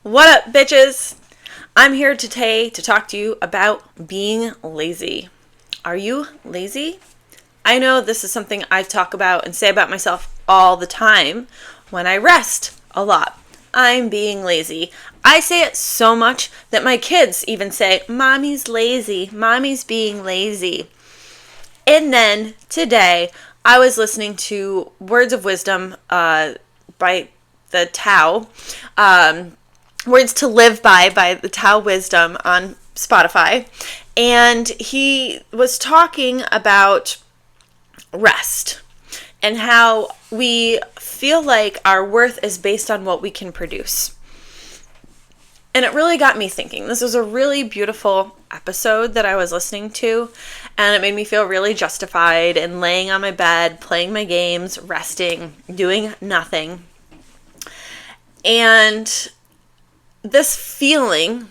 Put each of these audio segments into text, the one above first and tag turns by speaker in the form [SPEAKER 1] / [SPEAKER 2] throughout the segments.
[SPEAKER 1] What up, bitches? I'm here today to talk to you about being lazy. Are you lazy? I know this is something I talk about and say about myself all the time when I rest a lot. I'm being lazy. I say it so much that my kids even say, Mommy's lazy. Mommy's being lazy. And then today, I was listening to Words of Wisdom by the Tao. Words to Live by the Tao Wisdom on Spotify. And he was talking about rest and how we feel like our worth is based on what we can produce. And it really got me thinking. This was a really beautiful episode that I was listening to, and it made me feel really justified in laying on my bed, playing my games, resting, doing nothing. And this feeling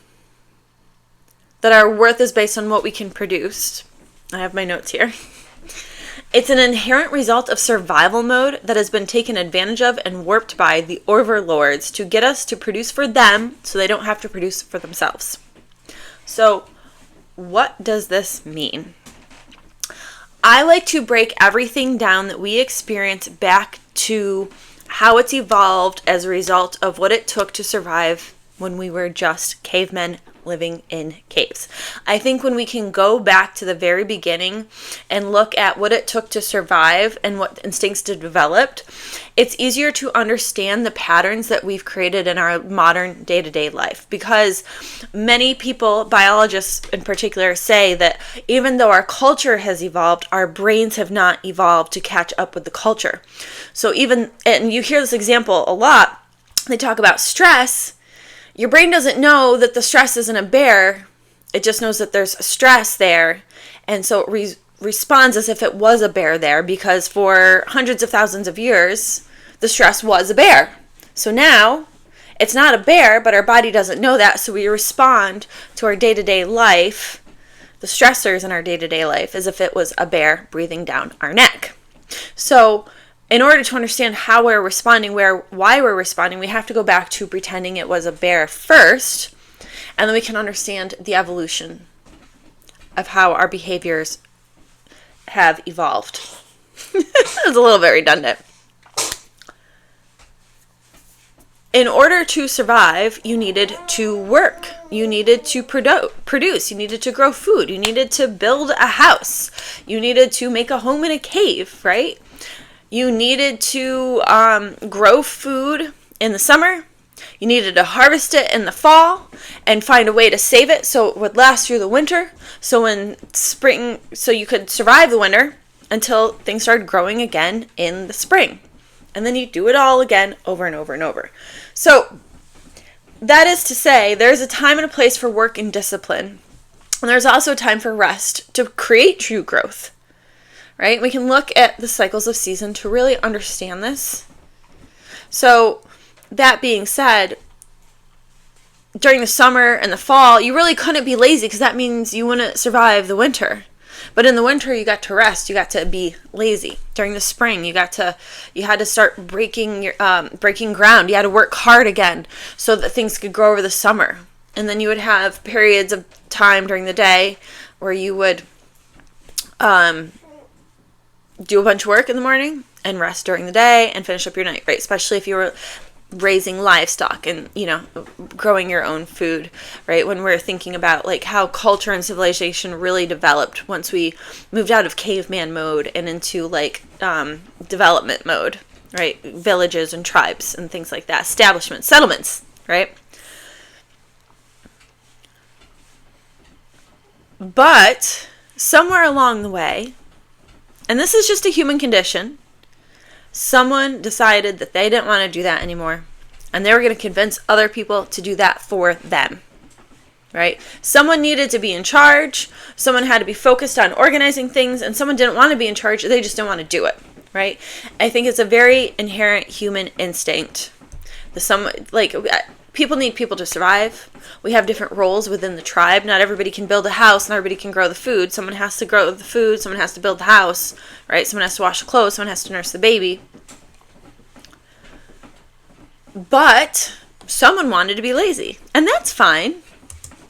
[SPEAKER 1] that our worth is based on what we can produce, I have my notes here. It's an inherent result of survival mode that has been taken advantage of and warped by the overlords to get us to produce for them so they don't have to produce for themselves. So, what does this mean? I like to break everything down that we experience back to how it's evolved as a result of what it took to survive when we were just cavemen living in caves. I think when we can go back to the very beginning and look at what it took to survive and what instincts developed, it's easier to understand the patterns that we've created in our modern day-to-day life. Because many people, biologists in particular, say that even though our culture has evolved, our brains have not evolved to catch up with the culture. So even, and you hear this example a lot, they talk about stress. Your brain doesn't know that the stress isn't a bear. It just knows that there's stress there. And so it responds as if it was a bear there, because for hundreds of thousands of years, the stress was a bear. So now it's not a bear, but our body doesn't know that. So we respond to our day-to-day life, the stressors in our day-to-day life, as if it was a bear breathing down our neck. So in order to understand how we're responding, why we're responding, we have to go back to pretending it was a bear first, and then we can understand the evolution of how our behaviors have evolved. It's a little bit redundant. In order to survive, you needed to work. You needed to produce. You needed to grow food. You needed to build a house. You needed to make a home in a cave, right? You needed to grow food in the summer. You needed to harvest it in the fall and find a way to save it so it would last through the winter. So in spring, so you could survive the winter until things started growing again in the spring. And then you do it all again over and over and over. So that is to say, there's a time and a place for work and discipline. And there's also a time for rest to create true growth. Right? We can look at the cycles of season to really understand this. So, that being said, during the summer and the fall, you really couldn't be lazy because that means you wouldn't survive the winter. But in the winter, you got to rest. You got to be lazy. During the spring, you had to start breaking ground. You had to work hard again so that things could grow over the summer. And then you would have periods of time during the day where you would do a bunch of work in the morning and rest during the day and finish up your night, right? Especially if you were raising livestock and, growing your own food, right? When we're thinking about like how culture and civilization really developed once we moved out of caveman mode and into like development mode, right? Villages and tribes and things like that, establishments, settlements, right? But somewhere along the way, and this is just a human condition, someone decided that they didn't want to do that anymore. And they were going to convince other people to do that for them. Right? Someone needed to be in charge. Someone had to be focused on organizing things. And someone didn't want to be in charge. They just didn't want to do it. Right? I think it's a very inherent human instinct. People need people to survive. We have different roles within the tribe. Not everybody can build a house. Not everybody can grow the food. Someone has to grow the food. Someone has to build the house. Right? Someone has to wash the clothes. Someone has to nurse the baby. But Someone wanted to be lazy, and that's fine.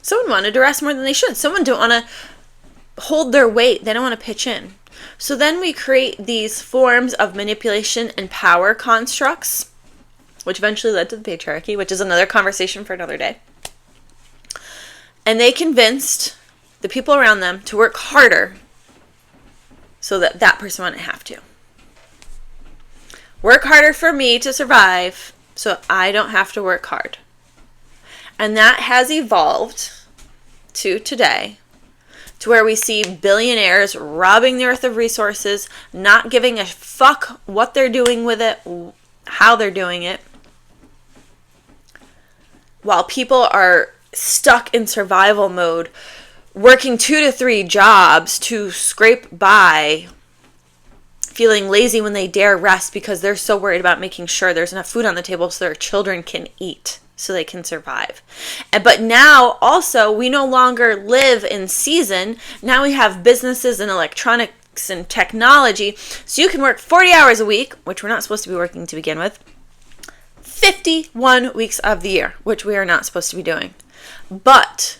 [SPEAKER 1] Someone wanted to rest more than they should. Someone don't want to hold their weight. They don't want to pitch in. So then we create these forms of manipulation and power constructs, which eventually led to the patriarchy, which is another conversation for another day. And they convinced the people around them to work harder so that that person wouldn't have to. Work harder for me to survive so I don't have to work hard. And that has evolved to today, to where we see billionaires robbing the earth of resources, not giving a fuck what they're doing with it, how they're doing it, while people are stuck in survival mode, working 2 to 3 jobs to scrape by, feeling lazy when they dare rest because they're so worried about making sure there's enough food on the table so their children can eat, so they can survive. But now also we no longer live in season. Now we have businesses and electronics and technology, so you can work 40 hours a week, which we're not supposed to be working to begin with, 51 weeks of the year, which we are not supposed to be doing. But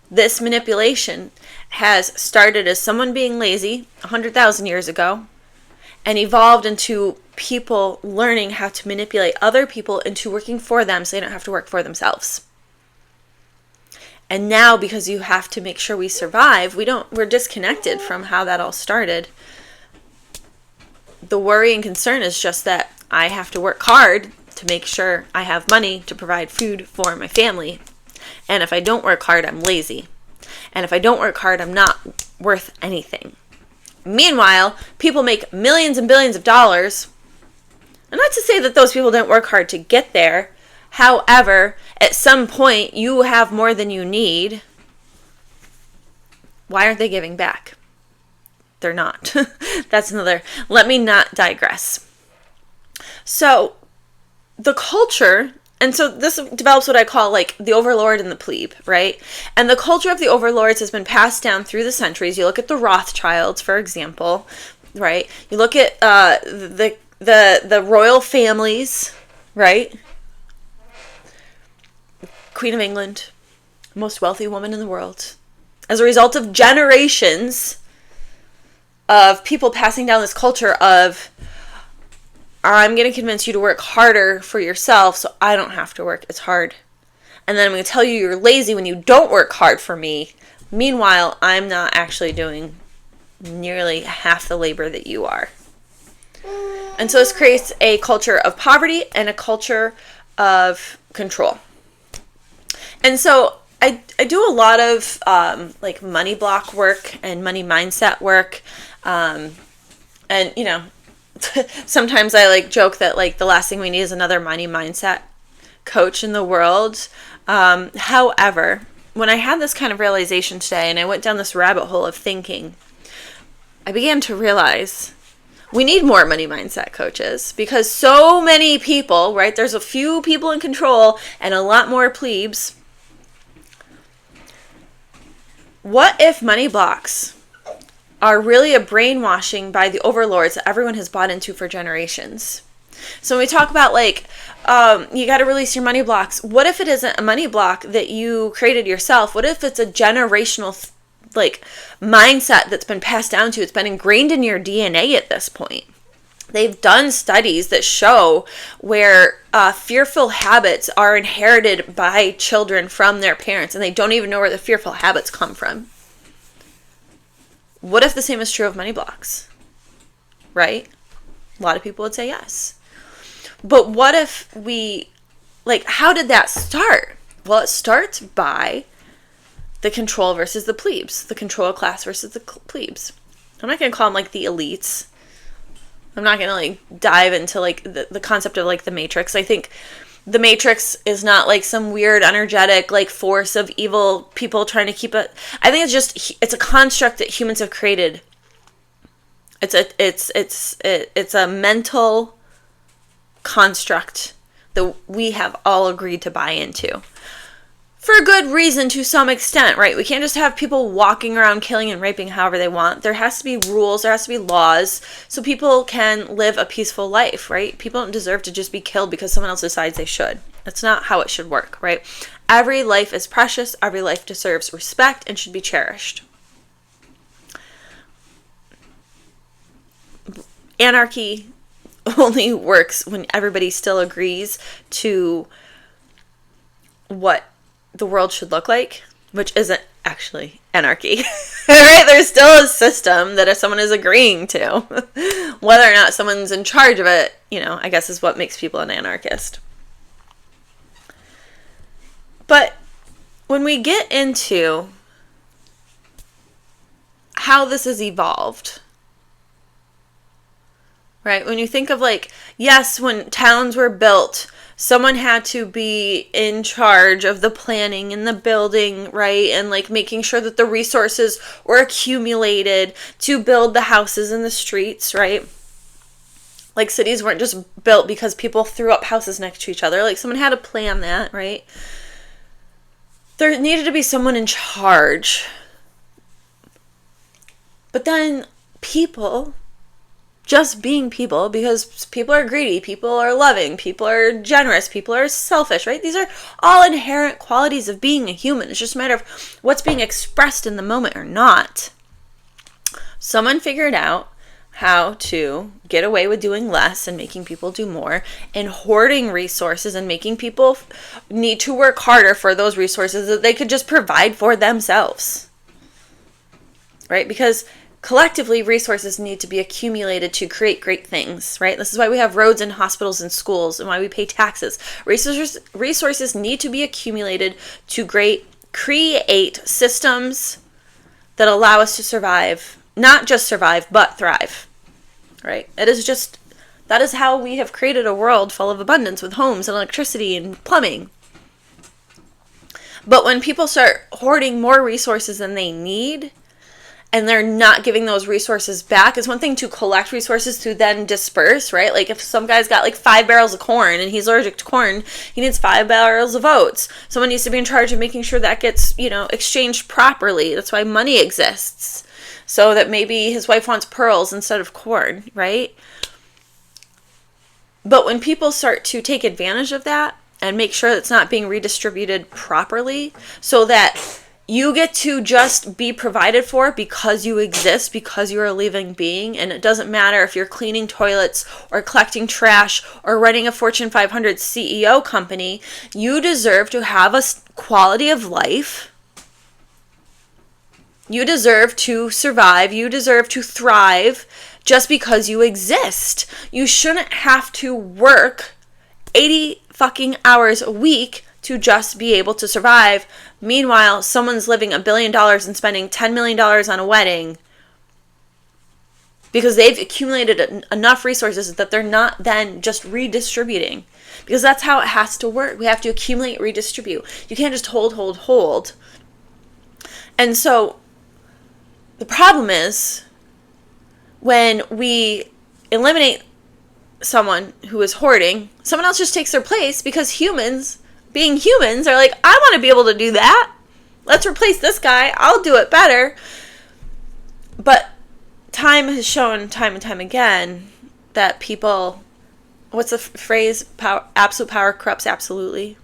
[SPEAKER 1] this manipulation has started as someone being lazy 100,000 years ago and evolved into people learning how to manipulate other people into working for them so they don't have to work for themselves. And now, because you have to make sure we survive, we're disconnected from how that all started. The worry and concern is just that I have to work hard to make sure I have money to provide food for my family. And if I don't work hard, I'm lazy. And if I don't work hard, I'm not worth anything. Meanwhile, people make millions and billions of dollars. And not to say that those people didn't work hard to get there. However, at some point, you have more than you need. Why aren't they giving back? They're not. That's another. Let me not digress. So, the culture, and so this develops what I call like the overlord and the plebe, right? And the culture of the overlords has been passed down through the centuries. You look at the Rothschilds, for example, right? You look at the royal families, right? Queen of England, most wealthy woman in the world. As a result of generations of people passing down this culture of, I'm going to convince you to work harder for yourself so I don't have to work as hard. And then I'm going to tell you you're lazy when you don't work hard for me. Meanwhile, I'm not actually doing nearly half the labor that you are. And so this creates a culture of poverty and a culture of control. And so I do a lot of like money block work and money mindset work. And, you know, sometimes I like joke that like the last thing we need is another money mindset coach in the world. However, when I had this kind of realization today and I went down this rabbit hole of thinking, I began to realize we need more money mindset coaches because so many people, right? There's a few people in control and a lot more plebes. What if money blocks are really a brainwashing by the overlords that everyone has bought into for generations? So when we talk about like, you got to release your money blocks, what if it isn't a money block that you created yourself? What if it's a generational like mindset that's been passed down to you? It's been ingrained in your DNA at this point. They've done studies that show where fearful habits are inherited by children from their parents, and they don't even know where the fearful habits come from. What if the same is true of money blocks? Right? A lot of people would say yes. But what if we, like, how did that start? Well, it starts by the control versus the plebes, the control class versus the plebes. I'm not going to call them like the elites. I'm not going to like dive into like the concept of like the Matrix. I think the Matrix is not like some weird energetic like force of evil people trying to keep it. I think it's a construct that humans have created. It's a mental construct that we have all agreed to buy into. For a good reason to some extent, right? We can't just have people walking around killing and raping however they want. There has to be rules, there has to be laws, so people can live a peaceful life, right? People don't deserve to just be killed because someone else decides they should. That's not how it should work, right? Every life is precious. Every life deserves respect and should be cherished. Anarchy only works when everybody still agrees to what the world should look like, which isn't actually anarchy. Right? There's still a system that if someone is agreeing to, whether or not someone's in charge of it, I guess is what makes people an anarchist. But when we get into how this has evolved, right? When you think of yes, when towns were built, someone had to be in charge of the planning and the building, right? And making sure that the resources were accumulated to build the houses and the streets, right? Cities weren't just built because people threw up houses next to each other. Someone had to plan that, right? There needed to be someone in charge. But then people, just being people, because people are greedy, people are loving, people are generous, people are selfish, right? These are all inherent qualities of being a human. It's just a matter of what's being expressed in the moment or not. Someone figured out how to get away with doing less and making people do more, and hoarding resources and making people need to work harder for those resources that they could just provide for themselves, right? Because collectively, resources need to be accumulated to create great things, right? This is why we have roads and hospitals and schools and why we pay taxes. Resources need to be accumulated to create systems that allow us to survive, not just survive, but thrive, right? That is how we have created a world full of abundance with homes and electricity and plumbing. But when people start hoarding more resources than they need, and they're not giving those resources back, it's one thing to collect resources to then disperse, right? If some guy's got 5 barrels of corn and he's allergic to corn, he needs 5 barrels of oats. Someone needs to be in charge of making sure that gets, exchanged properly. That's why money exists. So that maybe his wife wants pearls instead of corn, right? But when people start to take advantage of that and make sure it's not being redistributed properly, so that you get to just be provided for because you exist, because you're a living being, and it doesn't matter if you're cleaning toilets or collecting trash or running a Fortune 500 CEO company, you deserve to have a quality of life. You deserve to survive. You deserve to thrive just because you exist. You shouldn't have to work 80 fucking hours a week to just be able to survive. Meanwhile, someone's living $1 billion and spending $10 million on a wedding because they've accumulated enough resources that they're not then just redistributing. Because that's how it has to work. We have to accumulate, redistribute. You can't just hold. And so the problem is when we eliminate someone who is hoarding, someone else just takes their place because humans, being humans, are I want to be able to do that. Let's replace this guy. I'll do it better. But time has shown time and time again that people, what's the phrase? Absolute power corrupts absolutely.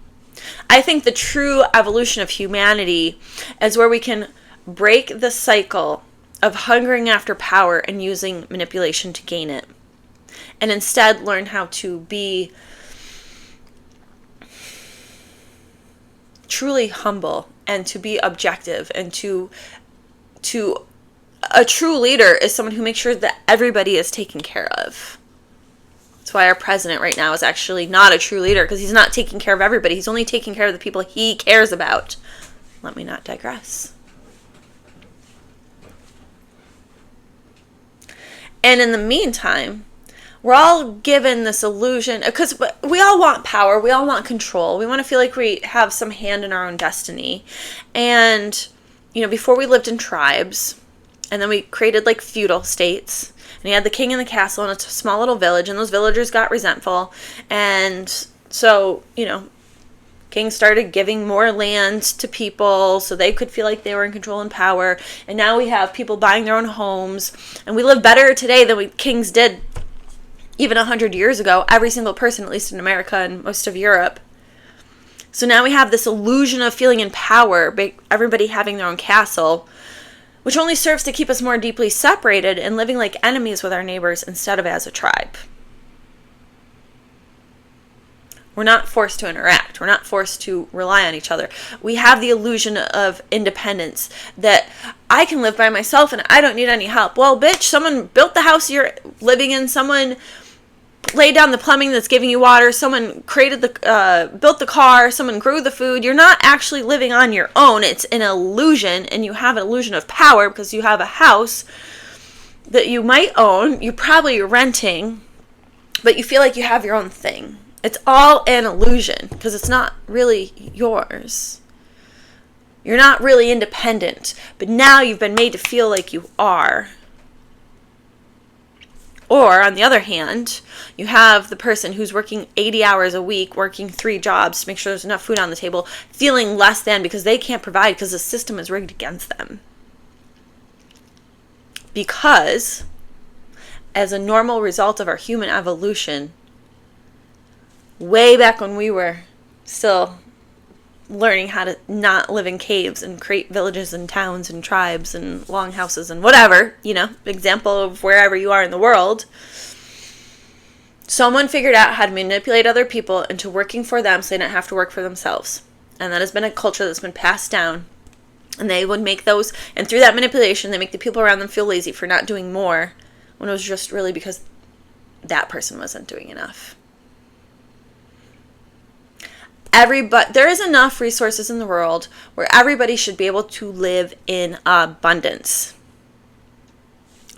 [SPEAKER 1] I think the true evolution of humanity is where we can break the cycle of hungering after power and using manipulation to gain it, and instead learn how to be truly humble and to be objective, and to a true leader is someone who makes sure that everybody is taken care of. That's why our president right now is actually not a true leader, because he's not taking care of everybody. He's only taking care of the people he cares about. Let me not digress. And in the meantime, we're all given this illusion, because we all want power, we all want control, we want to feel like we have some hand in our own destiny. And, before we lived in tribes, and then we created feudal states, and you had the king and the castle in a small little village, and those villagers got resentful, and so, kings started giving more land to people so they could feel like they were in control and power. And now we have people buying their own homes, and we live better today than kings did even 100 years ago. Every single person, at least in America and most of Europe. So now we have this illusion of feeling in power, everybody having their own castle, which only serves to keep us more deeply separated and living like enemies with our neighbors instead of as a tribe. We're not forced to interact. We're not forced to rely on each other. We have the illusion of independence, that I can live by myself and I don't need any help. Well, bitch, someone built the house you're living in. Someone laid down the plumbing that's giving you water. Someone built the car. Someone grew the food. You're not actually living on your own. It's an illusion, and you have an illusion of power because you have a house that you might own. You're probably renting, but you feel like you have your own thing. It's all an illusion because it's not really yours. You're not really independent, but now you've been made to feel like you are. Or, on the other hand, you have the person who's working 80 hours a week, working 3 jobs to make sure there's enough food on the table, feeling less than because they can't provide because the system is rigged against them. Because, as a normal result of our human evolution, way back when we were still learning how to not live in caves and create villages and towns and tribes and longhouses and whatever, example of wherever you are in the world, someone figured out how to manipulate other people into working for them so they didn't have to work for themselves. And that has been a culture that's been passed down. And they would make those, and through that manipulation, they make the people around them feel lazy for not doing more when it was just really because that person wasn't doing enough. There is enough resources in the world where everybody should be able to live in abundance.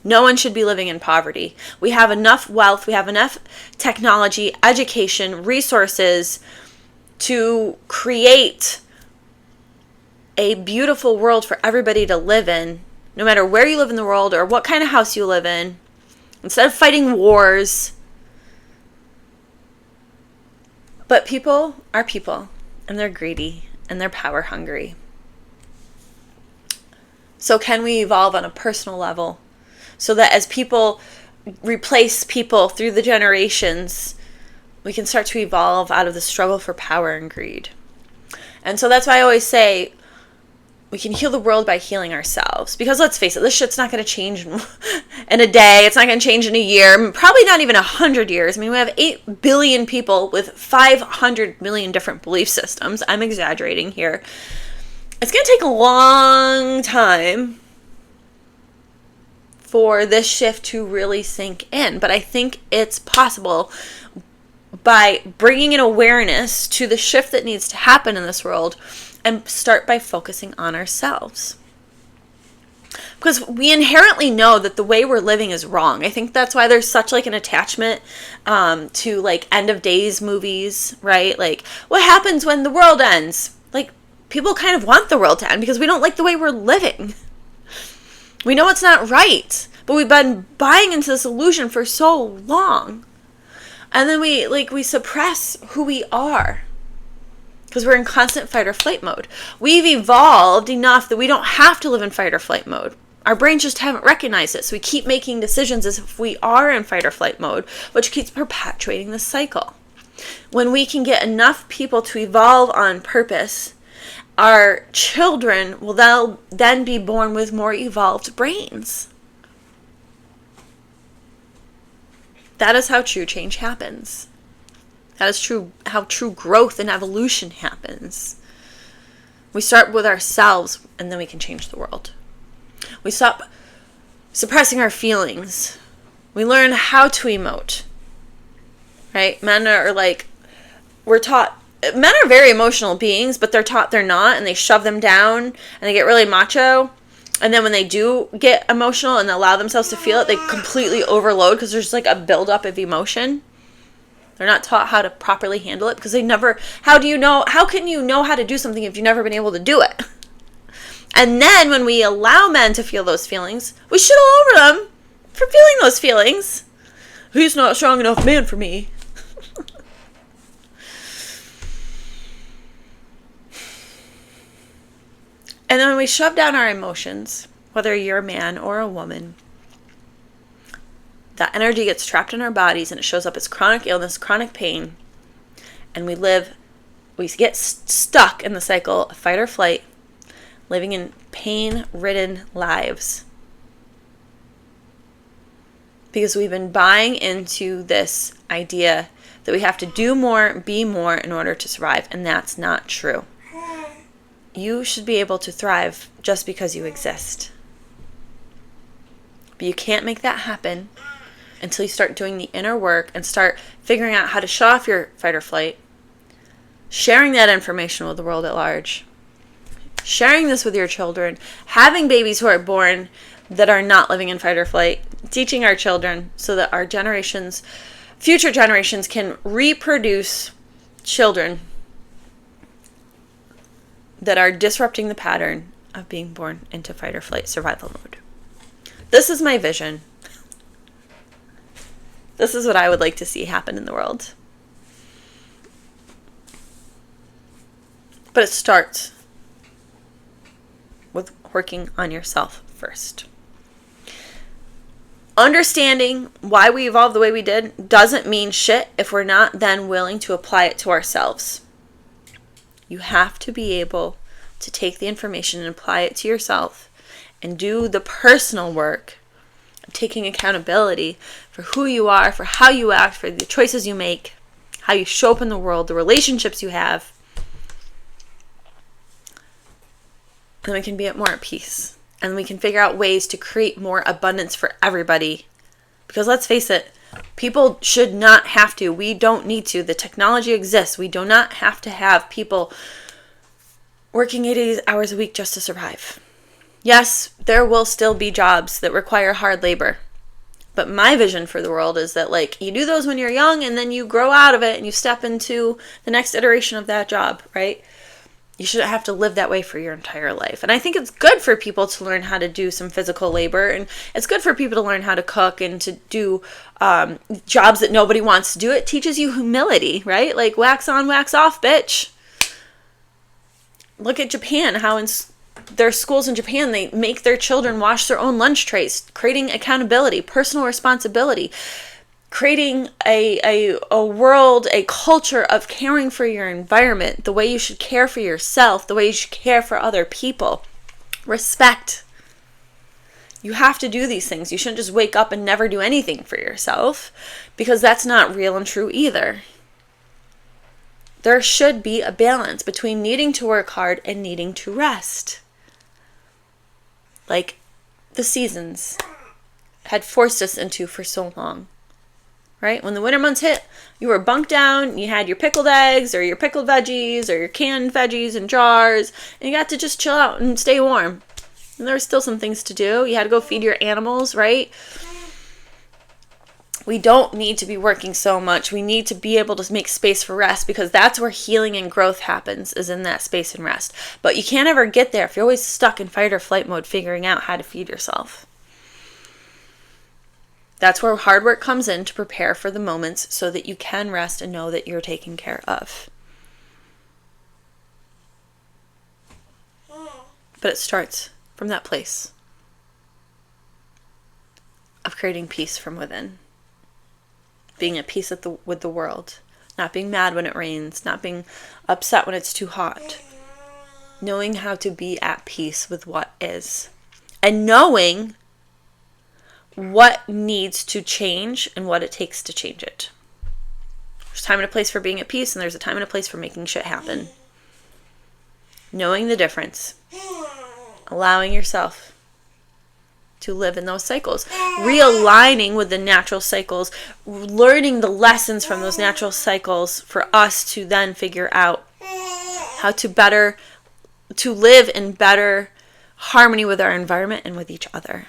[SPEAKER 1] No one should be living in poverty. We have enough wealth, we have enough technology, education, resources to create a beautiful world for everybody to live in, no matter where you live in the world or what kind of house you live in. Instead of fighting wars. But people are people, and they're greedy, and they're power hungry. So can we evolve on a personal level so that as people replace people through the generations, we can start to evolve out of the struggle for power and greed? And so that's why I always say we can heal the world by healing ourselves. Because let's face it, this shit's not going to change in a day. It's not going to change in a year. Probably not even 100 years. I mean, we have 8 billion people with 500 million different belief systems. I'm exaggerating here. It's going to take a long time for this shift to really sink in. But I think it's possible by bringing an awareness to the shift that needs to happen in this world, and start by focusing on ourselves. Because we inherently know that the way we're living is wrong. I think that's why there's such an attachment to end of days movies, right? Like, what happens when the world ends? People kind of want the world to end because we don't like the way we're living. We know it's not right, but we've been buying into this illusion for so long. And then we suppress who we are. Because we're in constant fight or flight mode. We've evolved enough that we don't have to live in fight or flight mode. Our brains just haven't recognized it. So we keep making decisions as if we are in fight or flight mode, which keeps perpetuating the cycle. When we can get enough people to evolve on purpose, our children will then be born with more evolved brains. That is how true change happens. That is how true growth and evolution happens. We start with ourselves, and then we can change the world. We stop suppressing our feelings. We learn how to emote. Right? Men are very emotional beings, but they're taught they're not, and they shove them down, and they get really macho. And then when they do get emotional and allow themselves to feel it, they completely overload because there's a buildup of emotion. They're not taught how to properly handle it because how can you know how to do something if you've never been able to do it? And then when we allow men to feel those feelings, we shit all over them for feeling those feelings. He's not a strong enough man for me. And then when we shove down our emotions, whether you're a man or a woman, that energy gets trapped in our bodies and it shows up as chronic illness, chronic pain, and we live We get stuck in the cycle of fight or flight, living in pain-ridden lives. Because we've been buying into this idea that we have to do more, be more in order to survive, and that's not true. You should be able to thrive just because you exist. But you can't make that happen until you start doing the inner work and start figuring out how to shut off your fight or flight, sharing that information with the world at large, sharing this with your children, having babies who are born that are not living in fight or flight, teaching our children so that our generations, future generations, can reproduce children that are disrupting the pattern of being born into fight or flight survival mode. This is my vision. This is what I would like to see happen in the world. But it starts with working on yourself first. Understanding why we evolved the way we did doesn't mean shit if we're not then willing to apply it to ourselves. You have to be able to take the information and apply it to yourself and do the personal work of taking accountability for who you are, for how you act, for the choices you make, how you show up in the world, the relationships you have. And we can be more at peace. And we can figure out ways to create more abundance for everybody. Because let's face it, people should not have to. We don't need to. The technology exists. We do not have to have people working 80 hours a week just to survive. Yes, there will still be jobs that require hard labor. But my vision for the world is that, like, you do those when you're young and then you grow out of it and you step into the next iteration of that job, right? You shouldn't have to live that way for your entire life. And I think it's good for people to learn how to do some physical labor. And it's good for people to learn how to cook and to do jobs that nobody wants to do. It teaches you humility, right? Like, wax on, wax off, bitch. Look at Japan, how in their schools in Japan, they make their children wash their own lunch trays, creating accountability, personal responsibility, creating a world, a culture of caring for your environment, the way you should care for yourself, the way you should care for other people. Respect. You have to do these things. You shouldn't just wake up and never do anything for yourself, because that's not real and true either. There should be a balance between needing to work hard and needing to rest. Like the seasons had forced us into for so long. Right? When the winter months hit, you were bunked down, you had your pickled eggs or your pickled veggies or your canned veggies in jars, and you got to just chill out and stay warm. And there were still some things to do. You had to go feed your animals, right? We don't need to be working so much. We need to be able to make space for rest, because that's where healing and growth happens, is in that space and rest. But you can't ever get there if you're always stuck in fight or flight mode figuring out how to feed yourself. That's where hard work comes in, to prepare for the moments so that you can rest and know that you're taken care of. But it starts from that place of creating peace from within. Being at peace with the world. Not being mad when it rains. Not being upset when it's too hot. Knowing how to be at peace with what is. And knowing what needs to change and what it takes to change it. There's a time and a place for being at peace, and there's a time and a place for making shit happen. Knowing the difference. Allowing yourself to live in those cycles. Realigning with the natural cycles. Learning the lessons from those natural cycles for us to then figure out how to live in better harmony with our environment and with each other.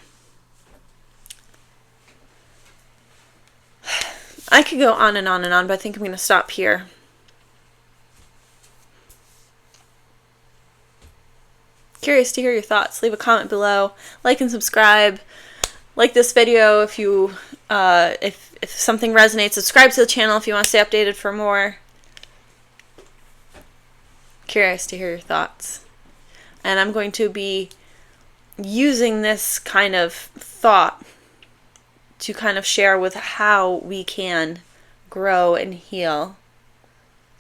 [SPEAKER 1] I could go on and on and on, but I think I'm going to stop here. Curious to hear your thoughts. Leave a comment below. Like and subscribe. Like this video if you if something resonates. Subscribe to the channel if you want to stay updated for more. Curious to hear your thoughts. And I'm going to be using this kind of thought to kind of share with how we can grow and heal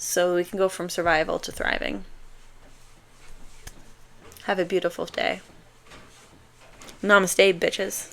[SPEAKER 1] so we can go from survival to thriving. Have a beautiful day. Namaste, bitches.